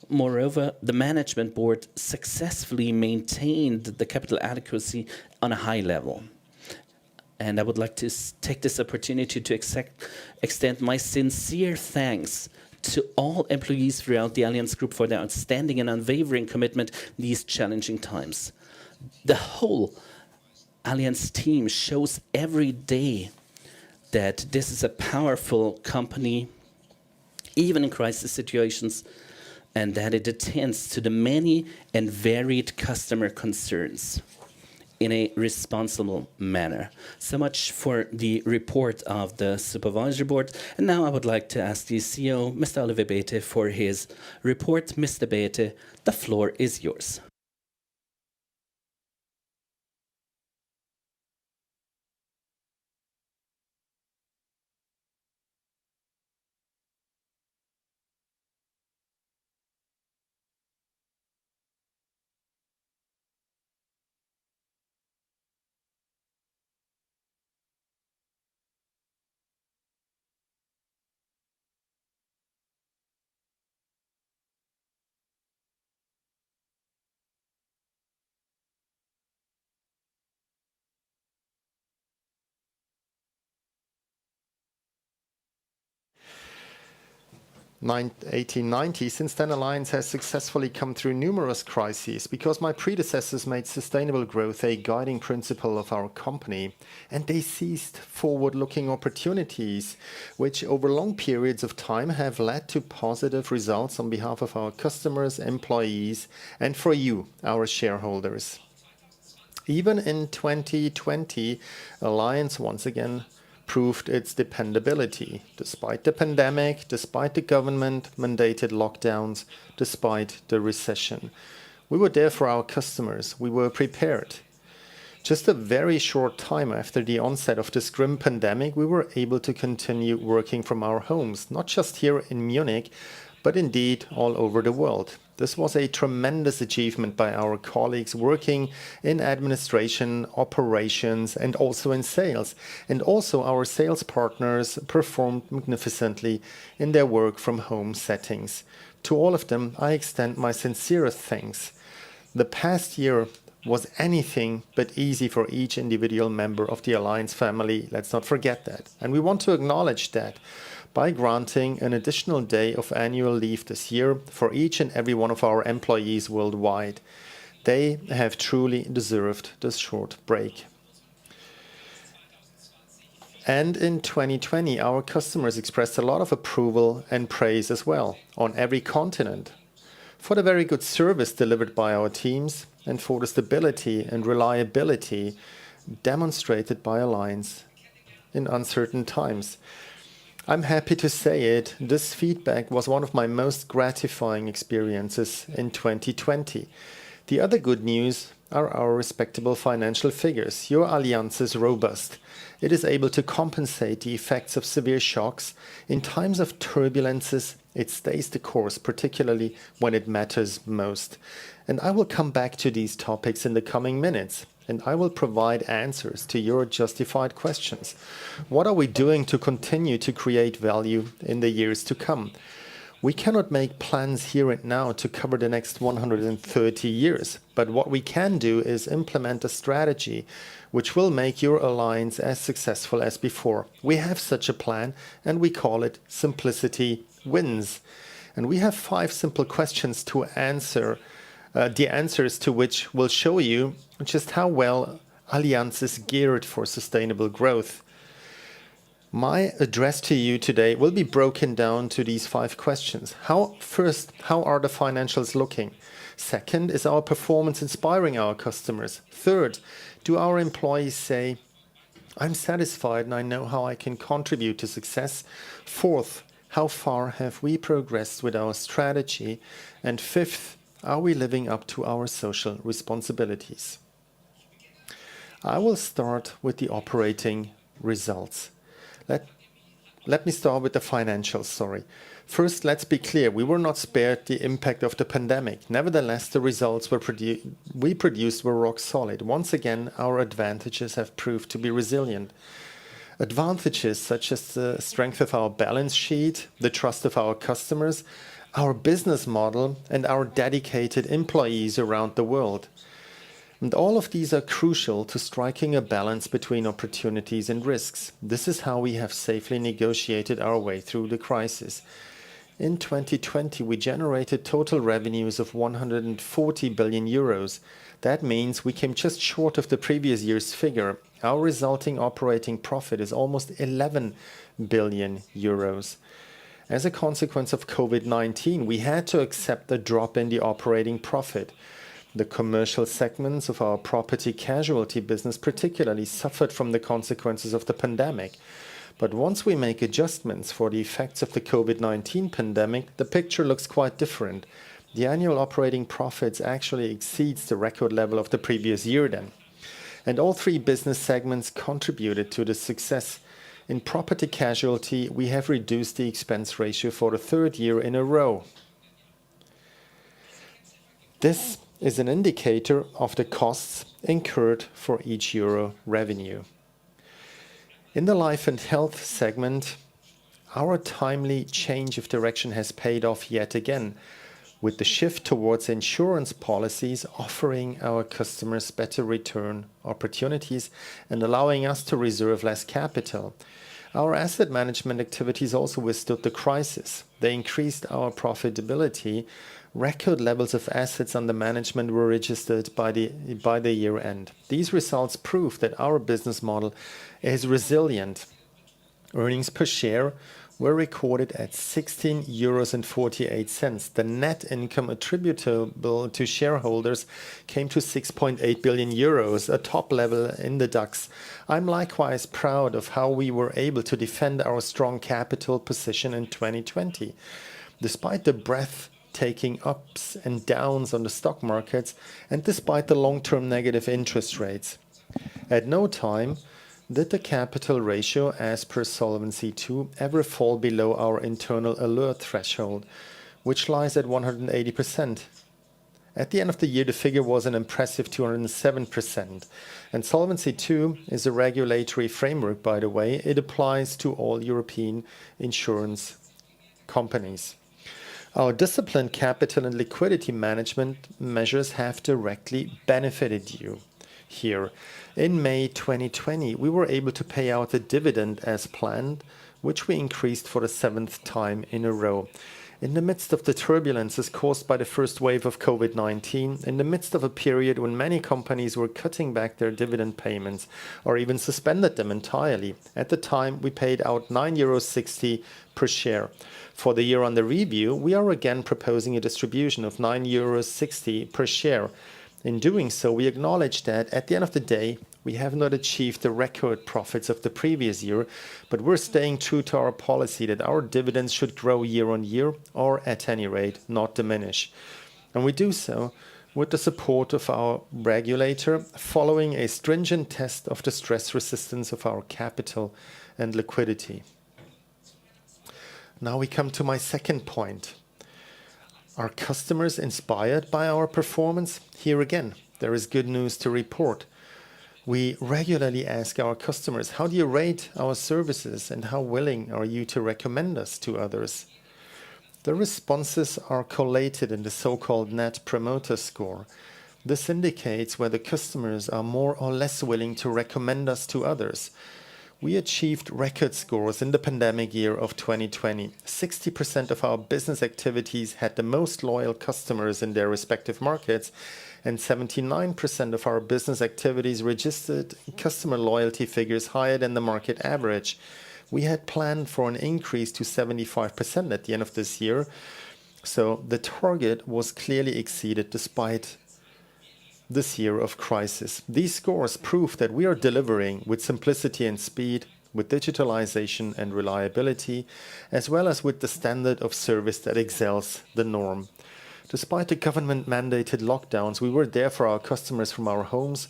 Moreover, the management board successfully maintained the capital adequacy on a high level. And I would like to take this opportunity to extend my sincere thanks to all employees throughout the Allianz Group for their outstanding and unwavering commitment in these challenging times. The whole Allianz team shows every day that this is a powerful company, even in crisis situations, and that it attends to the many and varied customer concerns in a responsible manner. So much for the report of the Supervisory Board. And now I would like to ask the CEO, Mr. Oliver Bäte, for his report. Mr. Bäte, the floor is yours.
In 1890, since then Allianz has successfully come through numerous crises because my predecessors made sustainable growth a guiding principle of our company, and they seized forward-looking opportunities which over long periods of time have led to positive results on behalf of our customers, employees, and for you, our shareholders. Even in 2020, Allianz once again proved its dependability, despite the pandemic, despite the government-mandated lockdowns, despite the recession. We were there for our customers. We were prepared. Just a very short time after the onset of this grim pandemic, we were able to continue working from our homes, not just here in Munich, but indeed all over the world. This was a tremendous achievement by our colleagues working in administration, operations, and also in sales. And also our sales partners performed magnificently in their work from home settings. To all of them, I extend my sincerest thanks. The past year was anything but easy for each individual member of the Allianz family. Let's not forget that. And we want to acknowledge that by granting an additional day of annual leave this year for each and every one of our employees worldwide. They have truly deserved this short break. And in 2020, our customers expressed a lot of approval and praise as well, on every continent, for the very good service delivered by our teams and for the stability and reliability demonstrated by Allianz in uncertain times. I'm happy to say it, this feedback was one of my most gratifying experiences in 2020. The other good news are our respectable financial figures. Your Allianz is robust. It is able to compensate the effects of severe shocks. In times of turbulences, it stays the course, particularly when it matters most. And I will come back to these topics in the coming minutes. And I will provide answers to your justified questions. What are we doing to continue to create value in the years to come? We cannot make plans here and now to cover the next 130 years, but what we can do is implement a strategy which will make your Allianz as successful as before. We have such a plan and we call it Simplicity Wins. And we have 5 simple questions to answer, the answers to which will show you just how well Allianz is geared for sustainable growth. My address to you today will be broken down to these 5 questions. First, how are the financials looking? Second, is our performance inspiring our customers? Third, do our employees say, I'm satisfied and I know how I can contribute to success? Fourth, how far have we progressed with our strategy? And fifth, are we living up to our social responsibilities? I will start with the operating results. Let me start with the financials, sorry. First, let's be clear, we were not spared the impact of the pandemic. Nevertheless, the results we produced were rock solid. Once again, our advantages have proved to be resilient. Advantages such as the strength of our balance sheet, the trust of our customers, our business model, and our dedicated employees around the world. And all of these are crucial to striking a balance between opportunities and risks. This is how we have safely negotiated our way through the crisis. In 2020, we generated total revenues of 140 billion euros. That means we came just short of the previous year's figure. Our resulting operating profit is almost 11 billion euros. As a consequence of COVID-19, we had to accept a drop in the operating profit. The commercial segments of our property casualty business particularly suffered from the consequences of the pandemic. But once we make adjustments for the effects of the COVID-19 pandemic, the picture looks quite different. The annual operating profits actually exceeds the record level of the previous year then. And all three business segments contributed to the success. In property casualty, we have reduced the expense ratio for the third year in a row. This is an indicator of the costs incurred for each euro revenue. In the life and health segment, our timely change of direction has paid off yet again, with the shift towards insurance policies offering our customers better return opportunities and allowing us to reserve less capital. Our asset management activities also withstood the crisis. They increased our profitability. Record levels of assets under management were registered by the year end. These results prove that our business model is resilient. Earnings per share were recorded at 16.48 euros. The net income attributable to shareholders came to 6.8 billion euros, a top level in the DAX. I'm likewise proud of how we were able to defend our strong capital position in 2020. Despite the breathtaking ups and downs on the stock markets and despite the long-term negative interest rates. At no time did the capital ratio as per Solvency II ever fall below our internal alert threshold, which lies at 180%. At the end of the year, the figure was an impressive 207%. And Solvency II is a regulatory framework, by the way. It applies to all European insurance companies. Our disciplined capital and liquidity management measures have directly benefited you. Here, in May 2020, we were able to pay out a dividend as planned, which we increased for the 7th time in a row. In the midst of the turbulences caused by the first wave of COVID-19, in the midst of a period when many companies were cutting back their dividend payments or even suspended them entirely, at the time we paid out 9.60 euros per share. For the year under review, we are again proposing a distribution of 9.60 euros per share. In doing so, we acknowledge that at the end of the day, we have not achieved the record profits of the previous year, but we're staying true to our policy that our dividends should grow year on year, or at any rate, not diminish. And we do so with the support of our regulator, following a stringent test of the stress resistance of our capital and liquidity. Now we come to my second point. Are customers inspired by our performance? Here again, there is good news to report. We regularly ask our customers, how do you rate our services and how willing are you to recommend us to others? The responses are collated in the so-called Net Promoter Score. This indicates whether customers are more or less willing to recommend us to others. We achieved record scores in the pandemic year of 2020. 60% of our business activities had the most loyal customers in their respective markets, and 79% of our business activities registered customer loyalty figures higher than the market average. We had planned for an increase to 75% at the end of this year, so the target was clearly exceeded despite this year of crisis. These scores prove that we are delivering with simplicity and speed, with digitalization and reliability, as well as with the standard of service that excels the norm. Despite the government-mandated lockdowns, we were there for our customers from our homes.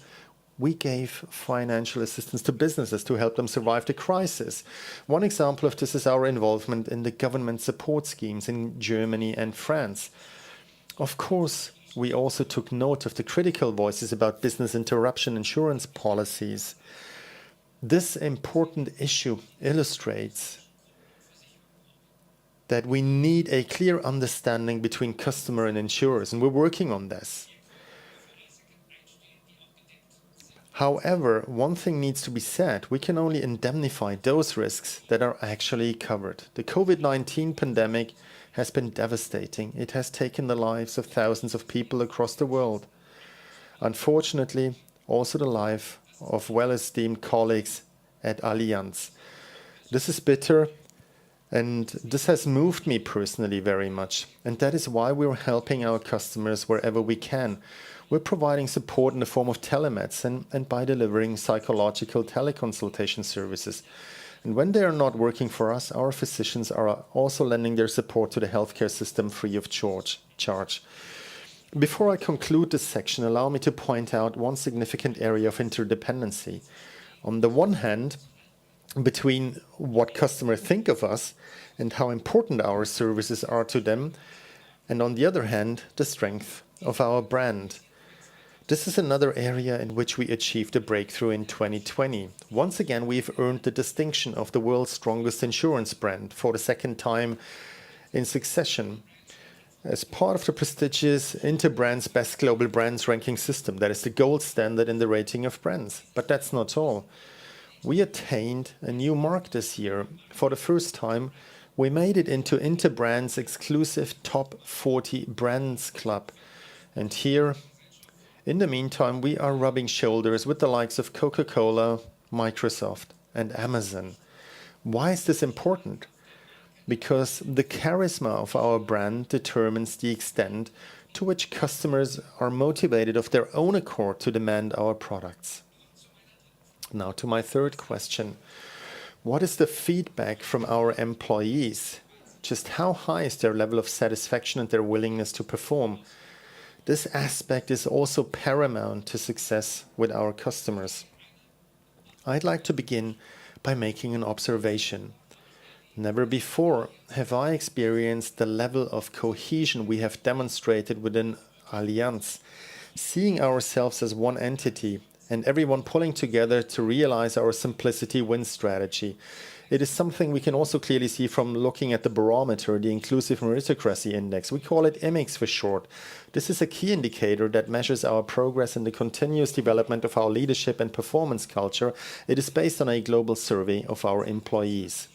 we gave financial assistance to businesses to help them survive the crisis. One example of this is our involvement in the government support schemes in Germany and France. Of course, we also took note of the critical voices about business interruption insurance policies. This important issue illustrates that we need a clear understanding between customer and insurers, and we're working on this. However, one thing needs to be said: we can only indemnify those risks that are actually covered. The COVID-19 pandemic has been devastating. It has taken the lives of thousands of people across the world. Unfortunately, also the life of well-esteemed colleagues at Allianz. This is bitter, and this has moved me personally very much. And that is why we're helping our customers wherever we can. We're providing support in the form of telemedicine and by delivering psychological teleconsultation services. And when they are not working for us, our physicians are also lending their support to the healthcare system free of charge. Before I conclude this section, allow me to point out one significant area of interdependency. On the one hand, between what customers think of us and how important our services are to them, and on the other hand, the strength of our brand. This is another area in which we achieved a breakthrough in 2020. Once again, we've earned the distinction of the world's strongest insurance brand for the second time in succession, as part of the prestigious Interbrand's Best Global Brands ranking system. That is the gold standard in the rating of brands. But that's not all. We attained a new mark this year. For the first time, we made it into Interbrand's exclusive top 40 brands club. And here, in the meantime, we are rubbing shoulders with the likes of Coca-Cola, Microsoft, and Amazon. Why is this important? Because the charisma of our brand determines the extent to which customers are motivated of their own accord to demand our products. Now to my third question. What is the feedback from our employees? Just how high is their level of satisfaction and their willingness to perform? This aspect is also paramount to success with our customers. I'd like to begin by making an observation. Never before have I experienced the level of cohesion we have demonstrated within Allianz, seeing ourselves as one entity and everyone pulling together to realize our simplicity wins strategy. It is something we can also clearly see from looking at the barometer, the Inclusive Meritocracy Index. We call it IMIX for short. This is a key indicator that measures our progress in the continuous development of our leadership and performance culture. It is based on a global survey of our employees.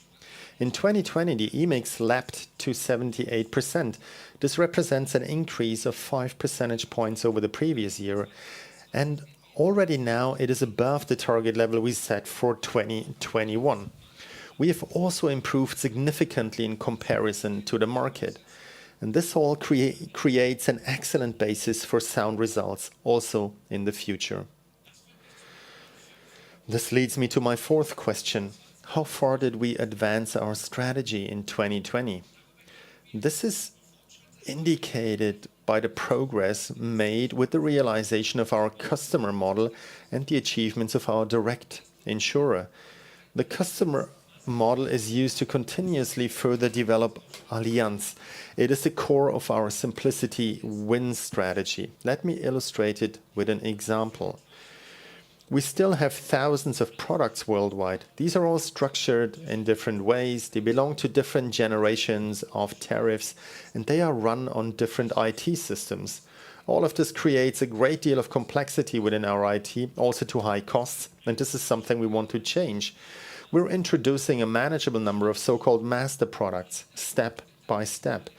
In 2020, the IMIX leapt to 78%. This represents an increase of 5 percentage points over the previous year. And already now it is above the target level we set for 2021. We have also improved significantly in comparison to the market. And this all creates an excellent basis for sound results also in the future. This leads me to my fourth question. How far did we advance our strategy in 2020? This is indicated by the progress made with the realization of our customer model and the achievements of our direct insurer. The customer model is used to continuously further develop Allianz. It is the core of our simplicity wins strategy. Let me illustrate it with an example. We still have thousands of products worldwide. These are all structured in different ways. They belong to different generations of tariffs, and they are run on different IT systems. All of this creates a great deal of complexity within our IT, also to high costs, and this is something we want to change. We're introducing a manageable number of so-called master products, step by step.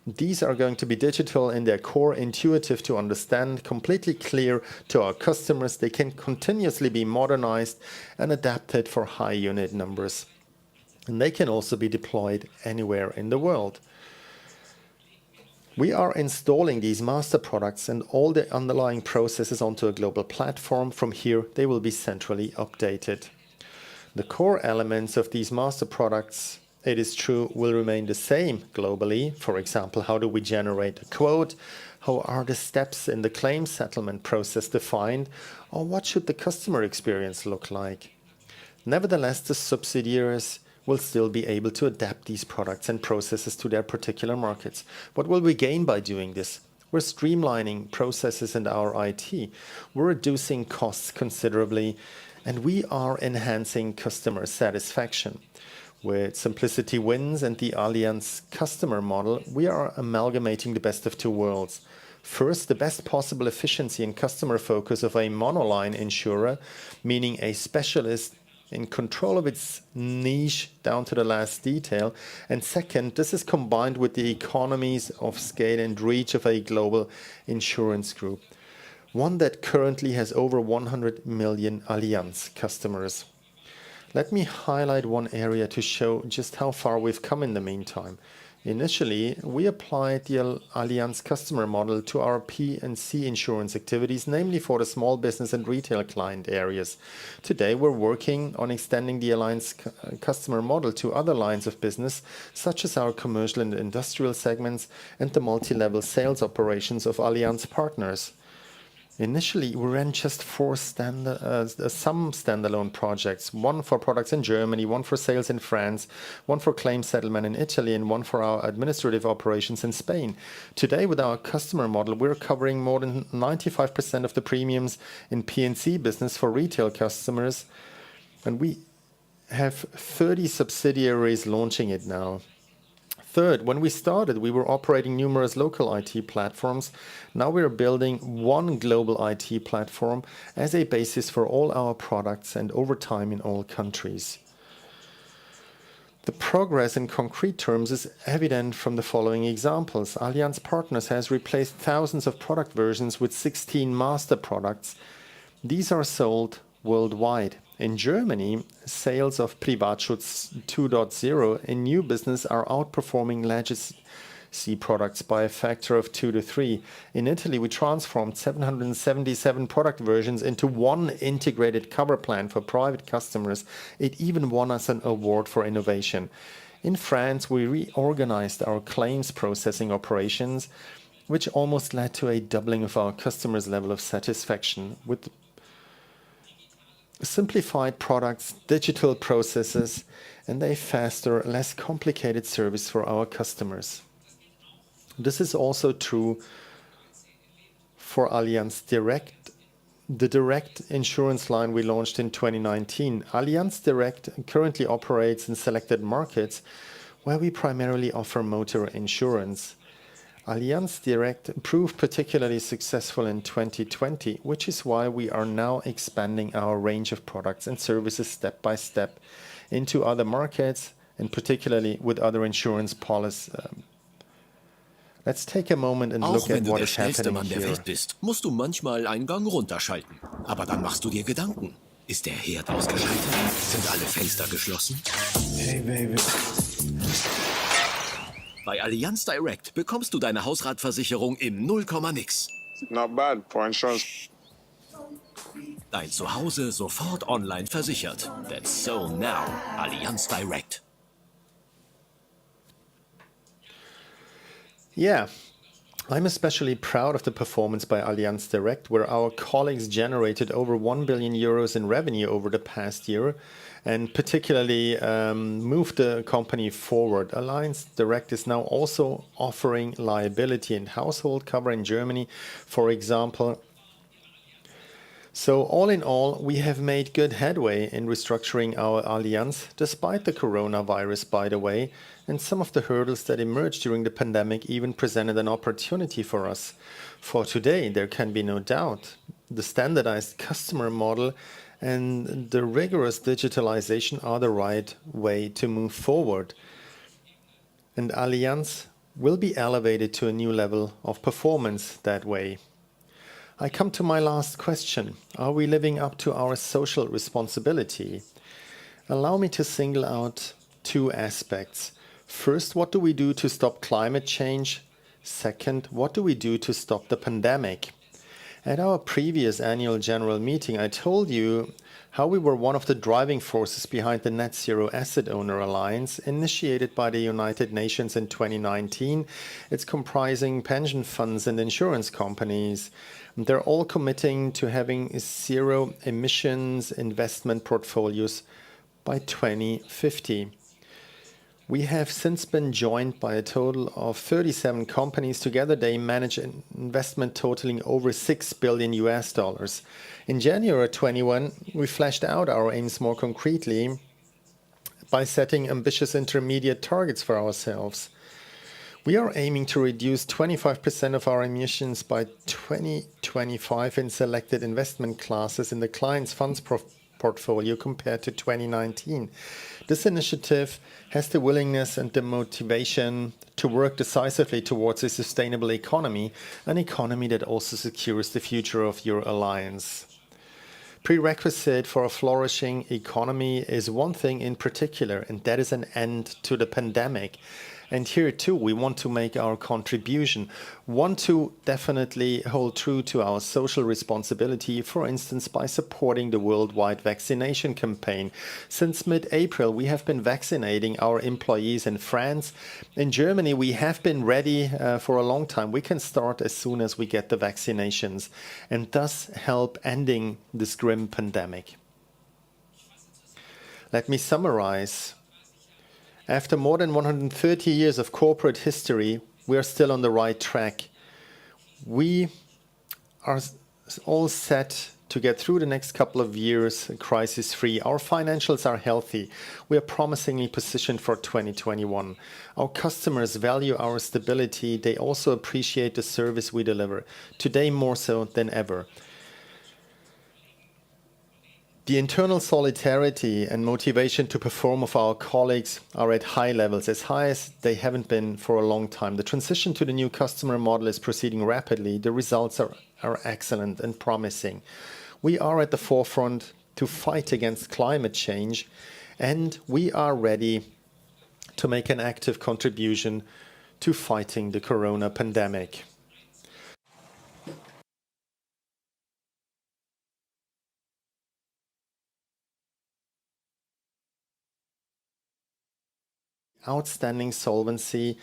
These are going to be digital in their core, intuitive to understand, completely clear to our customers. They can continuously be modernized and adapted for high unit numbers. And they can also be deployed anywhere in the world. We are installing these master products and all the underlying processes onto a global platform. From here, they will be centrally updated. The core elements of these master products, it is true, will remain the same globally. For example, how do we generate a quote? How are the steps in the claim settlement process defined? Or what should the customer experience look like? Nevertheless, the subsidiaries will still be able to adapt these products and processes to their particular markets. What will we gain by doing this? We're streamlining processes in our IT. We're reducing costs considerably, and we are enhancing customer satisfaction. With Simplicity Wins and the Allianz customer model, we are amalgamating the best of two worlds. First, the best possible efficiency and customer focus of a monoline insurer, meaning a specialist in control of its niche down to the last detail. And second, this is combined with the economies of scale and reach of a global insurance group, one that currently has over 100 million Allianz customers. Let me highlight one area to show just how far we've come in the meantime. Initially, we applied the Allianz customer model to our P&C insurance activities, namely for the small business and retail client areas. Today, we're working on extending the Allianz customer model to other lines of business, such as our commercial and industrial segments and the multi-level sales operations of Allianz partners. Initially, we ran just some standalone projects, one for products in Germany, one for sales in France, one for claim settlement in Italy, and one for our administrative operations in Spain. Today, with our customer model, we're covering more than 95% of the premiums in P&C business for retail customers, and we have 30 subsidiaries launching it now. Third, when we started, we were operating numerous local IT platforms. Now we are building one global IT platform as a basis for all our products and over time in all countries. The progress in concrete terms is evident from the following examples. Allianz Partners has replaced thousands of product versions with 16 master products. These are sold worldwide. In Germany, sales of Privatschutz 2.0 in new business are outperforming legacy products by a factor of 2 to 3. In Italy, we transformed 777 product versions into one integrated cover plan for private customers. It even won us an award for innovation. In France, we reorganized our claims processing operations, which almost led to a doubling of our customers' level of satisfaction with simplified products, digital processes, and a faster, less complicated service for our customers. This is also true for Allianz Direct, the direct insurance line we launched in 2019. Allianz Direct currently operates in selected markets where we primarily offer motor insurance. Allianz Direct proved particularly successful in 2020, which is why we are now expanding our range of products and services step by step into other markets and particularly with other insurance policies. Let's take a moment and look at what is happening
Mann der
here.
Welt bist, musst du manchmal einen Gang runterschalten. Aber dann machst du dir Gedanken. Ist der Herd ausgeschaltet? Sind alle Fenster geschlossen?
Hey, Baby.
Bei Allianz Direct bekommst du deine Hausratversicherung im 0,nix.
Not bad for insurance.
Dein Zuhause sofort online versichert. That's so now. Allianz Direct.
Yeah, I'm especially proud of the performance by Allianz Direct, where our colleagues generated over 1 billion euros in revenue over the past year and particularly moved the company forward. Allianz Direct is now also offering liability and household cover in Germany, for example. So all in all, we have made good headway in restructuring our Allianz, despite the coronavirus, by the way, and some of the hurdles that emerged during the pandemic even presented an opportunity for us. For today, there can be no doubt. The standardized customer model and the rigorous digitalization are the right way to move forward. And Allianz will be elevated to a new level of performance that way. I come to my last question. Are we living up to our social responsibility? Allow me to single out two aspects. First, what do we do to stop climate change? Second, what do we do to stop the pandemic? At our previous annual general meeting, I told you how we were one of the driving forces behind the Net Zero Asset Owner Alliance, initiated by the United Nations in 2019. It's comprising pension funds and insurance companies. They're all committing to having zero emissions investment portfolios by 2050. We have since been joined by a total of 37 companies. Together, they manage an investment totaling over $6 billion US. In January 21, we fleshed out our aims more concretely by setting ambitious intermediate targets for ourselves. We are aiming to reduce 25% of our emissions by 2025 in selected investment classes in the client's funds portfolio compared to 2019. This initiative has the willingness and the motivation to work decisively towards a sustainable economy, an economy that also secures the future of your alliance. Prerequisite for a flourishing economy is one thing in particular, and that is an end to the pandemic. And here too, we want to make our contribution, want to definitely hold true to our social responsibility, for instance, by supporting the worldwide vaccination campaign. Since mid-April, we have been vaccinating our employees in France. In Germany, we have been ready for a long time. We can start as soon as we get the vaccinations and thus help ending this grim pandemic. Let me summarize. After more than 130 years of corporate history, we are still on the right track. We are all set to get through the next couple of years crisis-free. Our financials are healthy. We are promisingly positioned for 2021. Our customers value our stability. They also appreciate the service we deliver, today more so than ever. The internal solidarity and motivation to perform of our colleagues are at high levels, as high as they haven't been for a long time. The transition to the new customer model is proceeding rapidly. The results are excellent and promising. We are at the forefront to fight against climate change, and we are ready to make an active contribution to fighting the corona pandemic. Outstanding solvency,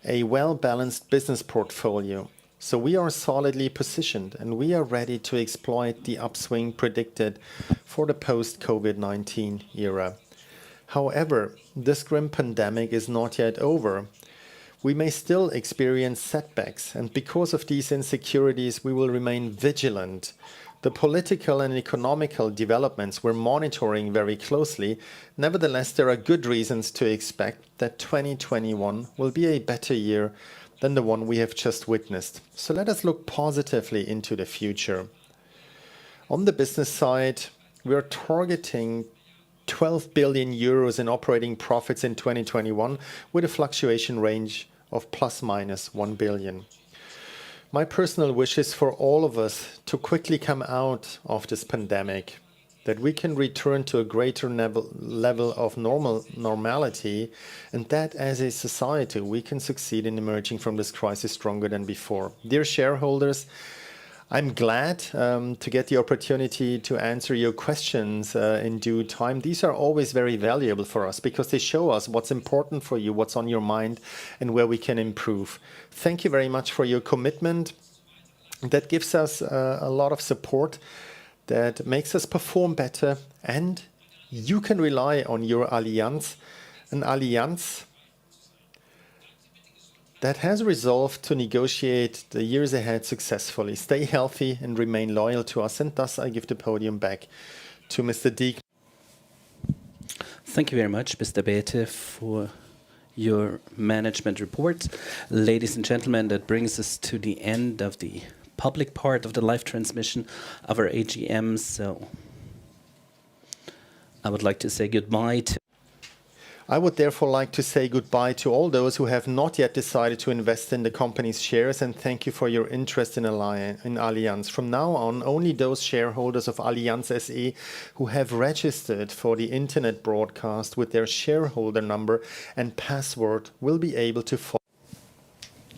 a well-balanced business portfolio. So we are solidly positioned and we are ready to exploit the upswing predicted for the post-COVID-19 era. However, this grim pandemic is not yet over. We may still experience setbacks, and because of these insecurities, we will remain vigilant. The political and economical developments we're monitoring very closely. Nevertheless, there are good reasons to expect that 2021 will be a better year than the one we have just witnessed. So let us look positively into the future. On the business side, we are targeting 12 billion euros in operating profits in 2021 with a fluctuation range of plus minus 1 billion. My personal wish is for all of us to quickly come out of this pandemic, that we can return to a greater level of normality, and that as a society we can succeed in emerging from this crisis stronger than before. Dear shareholders, I'm glad to get the opportunity to answer your questions in due time. These are always very valuable for us because they show us what's important for you, what's on your mind, and where we can improve. Thank you very much for your commitment. That gives us a lot of support, that makes us perform better, and you can rely on your Allianz, an Allianz that has resolved to negotiate the years ahead successfully. Stay healthy and remain loyal to us, and thus I give the podium back to Mr. Dieck.
Thank you very much, Mr. Bethe, for your management report. Ladies and gentlemen, that brings us to the end of the public part of the live transmission of our AGM. So I would like to say goodbye to
I would therefore like to say goodbye to all those who have not yet decided to invest in the company's shares, and thank you for your interest in Allianz. From now on, only those shareholders of Allianz SE who have registered for the internet broadcast with their shareholder number and password will be able to follow